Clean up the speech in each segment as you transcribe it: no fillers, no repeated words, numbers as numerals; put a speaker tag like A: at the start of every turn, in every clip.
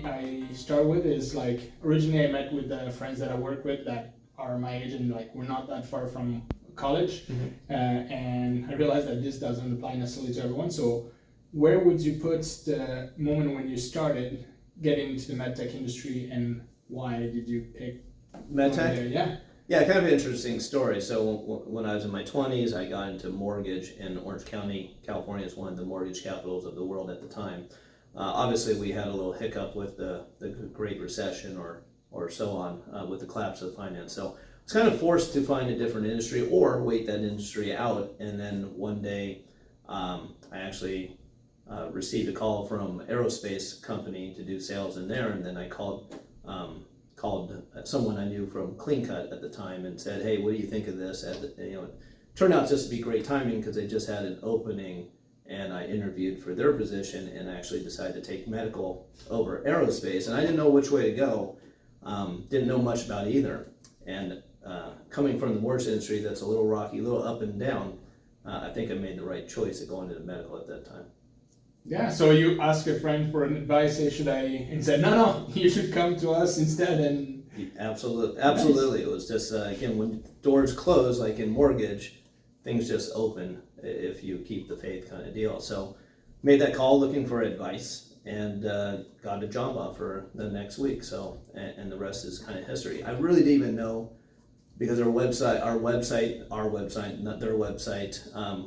A: I start with is like originally I met with the friends that I work with that are my age and like we're not that far from college, and I realized that this doesn't apply necessarily to everyone. So where would you put the moment when you started getting into the medtech industry, and why did you pick
B: medtech?
A: Yeah,
B: kind of an interesting story. So when I was in my 20s, I got into mortgage, and Orange County, California is one of the mortgage capitals of the world at the time. Obviously, we had a little hiccup with the Great Recession or so on with the collapse of finance. So I was kind of forced to find a different industry or wait that industry out. And then one day, I actually received a call from an aerospace company to do sales in there, and then I called someone I knew from CleanCut at the time and said, "Hey, what do you think of this?" It turned out just to be great timing because they just had an opening, and I interviewed for their position and actually decided to take medical over aerospace. And I didn't know which way to go, didn't know much about either. And coming from the mortgage industry, that's a little rocky, a little up and down. I think I made the right choice of going into medical at that time.
A: Yeah, so you asked a friend for advice, and said, no, you should come to us instead. And
B: absolutely.
A: Nice.
B: It was just, again, when doors close, like in mortgage, things just open if you keep the faith kind of deal. So made that call looking for advice, and got a job offer the next week. So, and the rest is kind of history. I really didn't even know, because our website, not their website,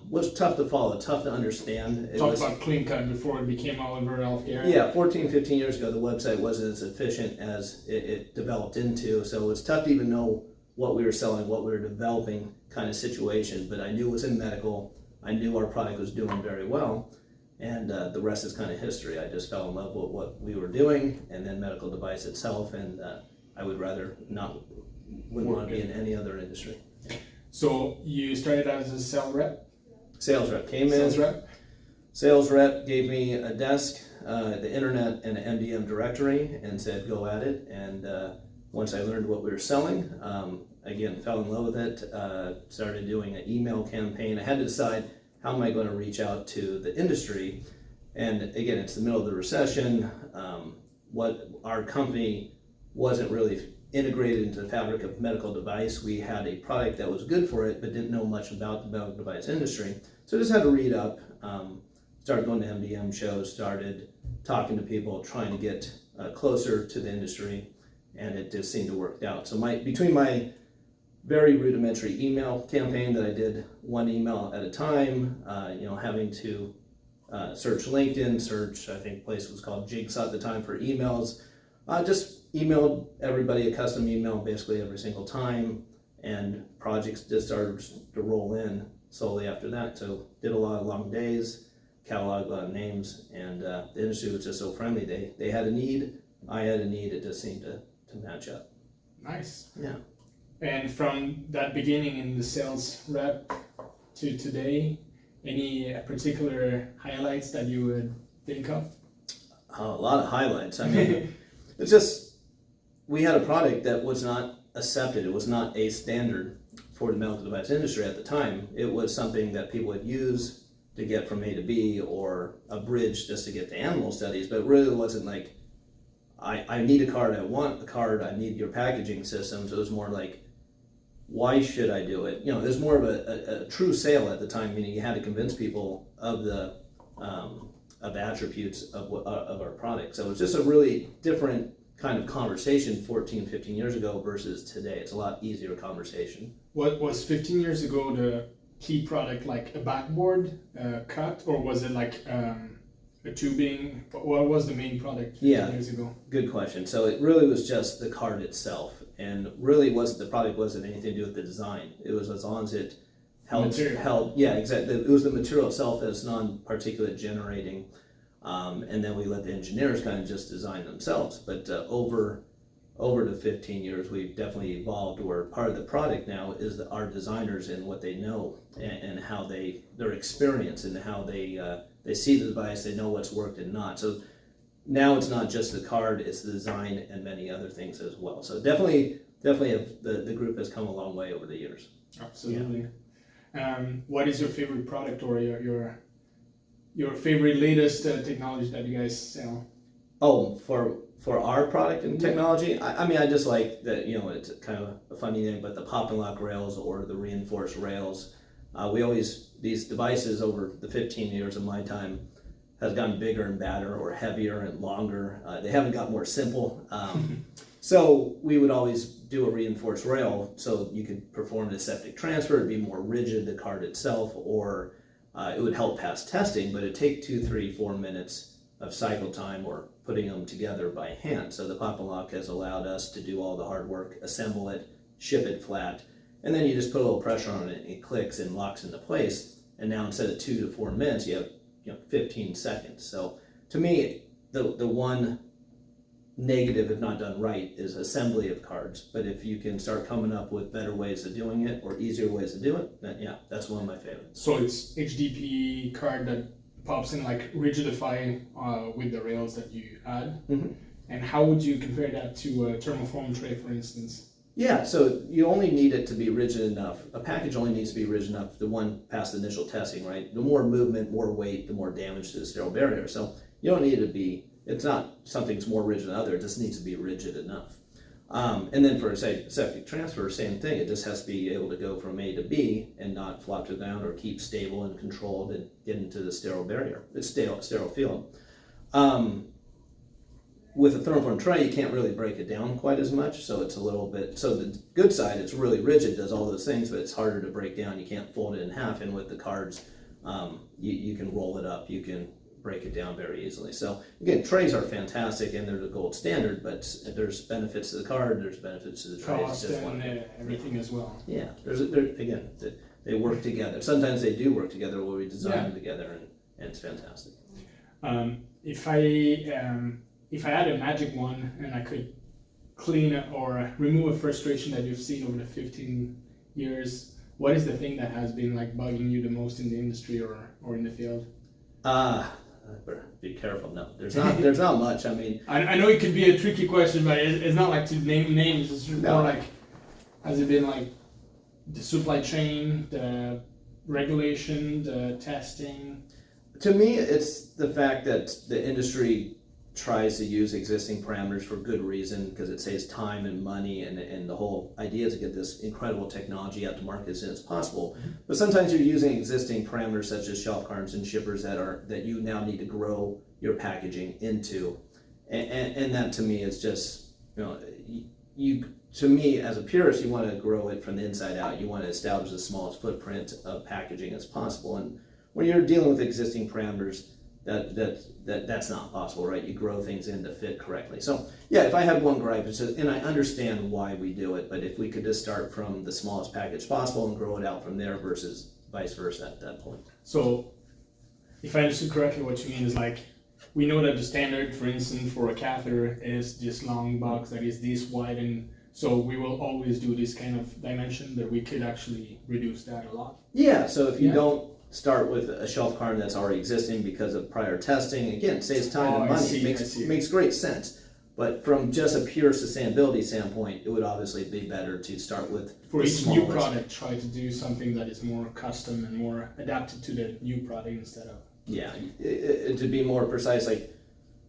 B: was tough to follow, tough to understand.
A: Talk about CleanCut before it became Oliver Healthcare.
B: Yeah, 14, 15 years ago, the website wasn't as efficient as it developed into, so it's tough to even know what we were selling, what we were developing kind of situation, but I knew it was in medical, I knew our product was doing very well, and the rest is kind of history. I just fell in love with what we were doing, and then medical device itself, and I would rather wouldn't want to be in any other industry.
A: So you started out as a sales rep?
B: Sales rep. Came in.
A: Sales rep?
B: Sales rep gave me a desk, the internet, and an MDM directory, and said, go at it. And once I learned what we were selling, again, fell in love with it, started doing an email campaign. I had to decide, how am I going to reach out to the industry? And again, it's the middle of the recession. What our company wasn't really integrated into the fabric of medical device. We had a product that was good for it, but didn't know much about the medical device industry. So I just had to read up, started going to MDM shows, started talking to people, trying to get closer to the industry, and it just seemed to work out. So between my very rudimentary email campaign that I did one email at a time, having to search LinkedIn, I think the place was called Jigsaw at the time for emails, just emailed everybody a custom email basically every single time, and projects just started to roll in slowly after that. So did a lot of long days, cataloged a lot of names, and the industry was just so friendly. They had a need, I had a need, it just seemed to match up.
A: Nice.
B: Yeah.
A: And from that beginning in the sales rep to today, any particular highlights that you would think of?
B: A lot of highlights. I mean, it's just, we had a product that was not accepted. It was not a standard for the medical device industry at the time. It was something that people would use to get from A to B, or a bridge just to get to animal studies, but it really wasn't like, I need a card, I want a card, I need your packaging systems. It was more like, why should I do it? There's more of a true sale at the time, meaning you had to convince people of the attributes of our product. So it was just a really different kind of conversation 14, 15 years ago versus today. It's a lot easier conversation.
A: What was 15 years ago the key product, like a backboard cut, or was it like a tubing? What was the main product 15 years ago?
B: Good question. So it really was just the card itself, and really the product wasn't anything to do with the design. It was as long as it held, yeah, exactly. It was the material itself that's non-particulate generating. And then we let the engineers kind of just design themselves. But over the 15 years, we've definitely evolved, where part of the product now is our designers and what they know, and how their experience, and how they see the device, they know what's worked and not. So now it's not just the card, it's the design and many other things as well. So definitely the group has come a long way over the years.
A: Absolutely. Yeah. What is your favorite product, or your favorite latest technology that you guys sell?
B: Oh, for our product and technology, I mean, I just like that, it's kind of a funny name, but the pop and lock rails or the reinforced rails. These devices over the 15 years of my time has gotten bigger and badder or heavier and longer. They haven't got more simple. So we would always do a reinforced rail so you could perform the septic transfer, it'd be more rigid, the card itself, or it would help pass testing, but it'd take 2, 3, 4 minutes of cycle time or putting them together by hand. So the pop and lock has allowed us to do all the hard work, assemble it, ship it flat, and then you just put a little pressure on it, and it clicks and locks into place. And now instead of 2 to 4 minutes, you have 15 seconds. So to me, the one negative, if not done right, is assembly of cards. But if you can start coming up with better ways of doing it or easier ways to do it, then yeah, that's one of my favorites.
A: So it's HDPE card that pops in like rigidify with the rails that you add.
B: Mm-hmm.
A: And how would you compare that to a thermoform tray, for instance?
B: Yeah, so you only need it to be rigid enough. A package only needs to be rigid enough to one pass the initial testing, right? The more movement, more weight, the more damage to the sterile barrier. So you don't need it to be, it's not something's more rigid than other, it just needs to be rigid enough. And then for, say, septic transfer, same thing. It just has to be able to go from A to B and not flop to the ground or keep stable and controlled and get into the sterile barrier, the sterile field. With a thermoform tray, you can't really break it down quite as much, so it's a little bit, so the good side, it's really rigid, does all those things, but it's harder to break down. You can't fold it in half, and with the cards, you can roll it up, you can break it down very easily. So again, trays are fantastic and they're the gold standard, but there's benefits to the card, there's benefits to the trays.
A: Cost and everything as well.
B: Yeah, again, they work together. Sometimes they do work together where we design them together, and it's fantastic.
A: If I had a magic wand and I could clean or remove a frustration that you've seen over the 15 years, what is the thing that has been like bugging you the most in the industry or in the field?
B: Be careful. No, there's not much. I mean,
A: I know it could be a tricky question, but it's not like to name names. It's more like, has it been like the supply chain, the regulation, the testing?
B: To me, it's the fact that the industry tries to use existing parameters for good reason, because it saves time and money, and the whole idea is to get this incredible technology out to market as soon as possible. But sometimes you're using existing parameters such as shelf cards and shippers that you now need to grow your packaging into, and that to me is just, to me as a purist, you want to grow it from the inside out. You want to establish the smallest footprint of packaging as possible, and when you're dealing with existing parameters, that's not possible, right? You grow things in to fit correctly. So yeah, if I had one gripe, and I understand why we do it, but if we could just start from the smallest package possible and grow it out from there versus vice versa at that point.
A: So if I understood correctly, what you mean is like, we know that the standard, for instance, for a catheter is this long box that is this wide, and so we will always do this kind of dimension, but we could actually reduce that a lot.
B: Yeah, so if you don't start with a shelf card that's already existing because of prior testing, again, it saves time and money. It makes great sense. But from just a pure sustainability standpoint, it would obviously be better to start with
A: for each new product, try to do something that is more custom and more adapted to the new product instead of.
B: Yeah, to be more precise, like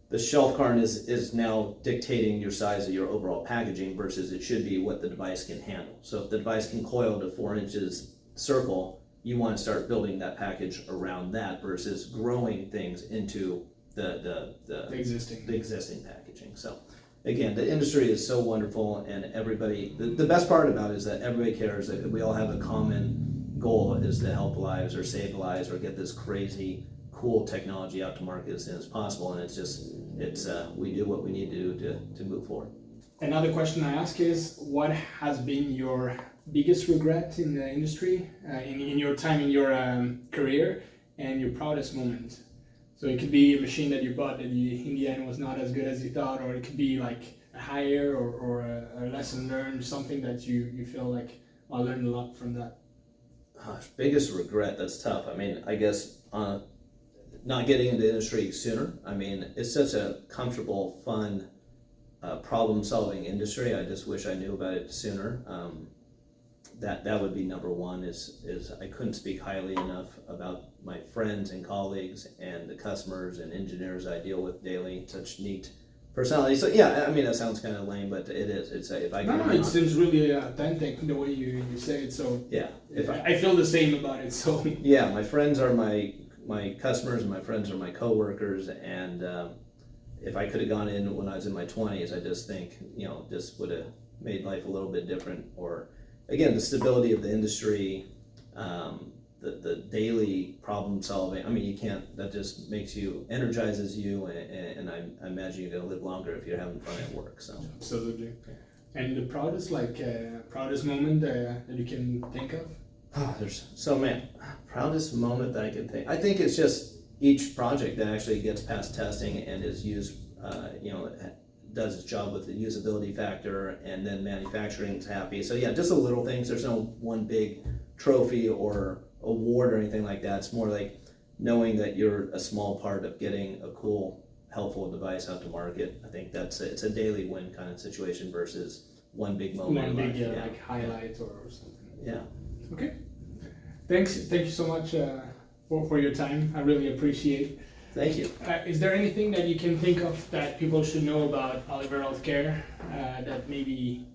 B: the shelf card is now dictating your size of your overall packaging versus it should be what the device can handle. So if the device can coil to 4 inches circle, you want to start building that package around that versus growing things into the existing packaging. So again, the industry is so wonderful, and everybody, the best part about it is that everybody cares, that we all have a common goal, is to help lives or save lives or get this crazy cool technology out to market as soon as possible. And we do what we need to do to move forward.
A: Another question I ask is, what has been your biggest regret in the industry, in your time, in your career, and your proudest moment? So it could be a machine that you bought that in the end was not as good as you thought, or it could be like a hire or a lesson learned, something that you feel like, I learned a lot from that.
B: Biggest regret, that's tough. I mean, I guess not getting into the industry sooner. I mean, it's such a comfortable, fun, problem-solving industry. I just wish I knew about it sooner. That would be number one, is I couldn't speak highly enough about my friends and colleagues and the customers and engineers I deal with daily. Such neat personality. So yeah, I mean that sounds kind of lame, but it is. It's if I
A: No,
B: could
A: it seems really authentic the way you say it. So
B: yeah, if
A: I feel the same about it. So
B: yeah, my friends are my customers and my friends are my coworkers, and if I could have gone in when I was in my 20s, I just think just would have made life a little bit different. Or again, the stability of the industry, the daily problem solving. I mean, you can't. That just makes you energizes you, and I imagine you're gonna live longer if you're having fun at work. So
A: absolutely. And the proudest moment that you can think of?
B: oh, there's so many. Proudest moment that I can think. I think it's just each project that actually gets past testing and is used. Does its job with the usability factor, and then manufacturing's happy. So yeah, just the little things. There's no one big trophy or award or anything like that. It's more like knowing that you're a small part of getting a cool, helpful device out to market. I think it's a daily win kind of situation versus one big moment.
A: One big like highlight or something.
B: Yeah.
A: Okay. Thank you so much for your time. I really appreciate.
B: Thank you.
A: Is there anything that you can think of that people should know about Oliver Healthcare that maybe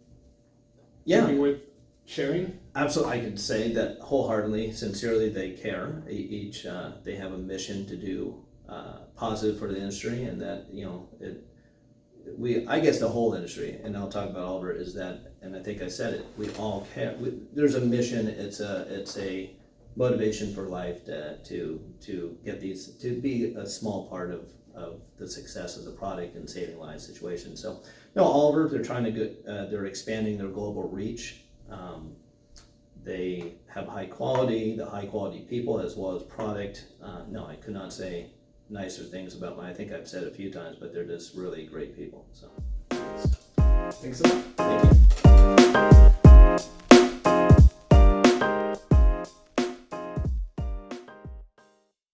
A: would be worth sharing?
B: Absolutely, I could say that wholeheartedly, sincerely, they care. They have a mission to do positive for the industry, and that I guess the whole industry, and I'll talk about Oliver, is that, and I think I said it. We all care. There's a mission. It's a motivation for life to get these, to be a small part of the success of the product and saving lives situation. So no, Oliver, they're trying to they're expanding their global reach. They have high quality people as well as product. No, I could not say nicer things about them. I think I've said it a few times, but they're just really great people. So
A: Thanks a lot.
B: Thank you.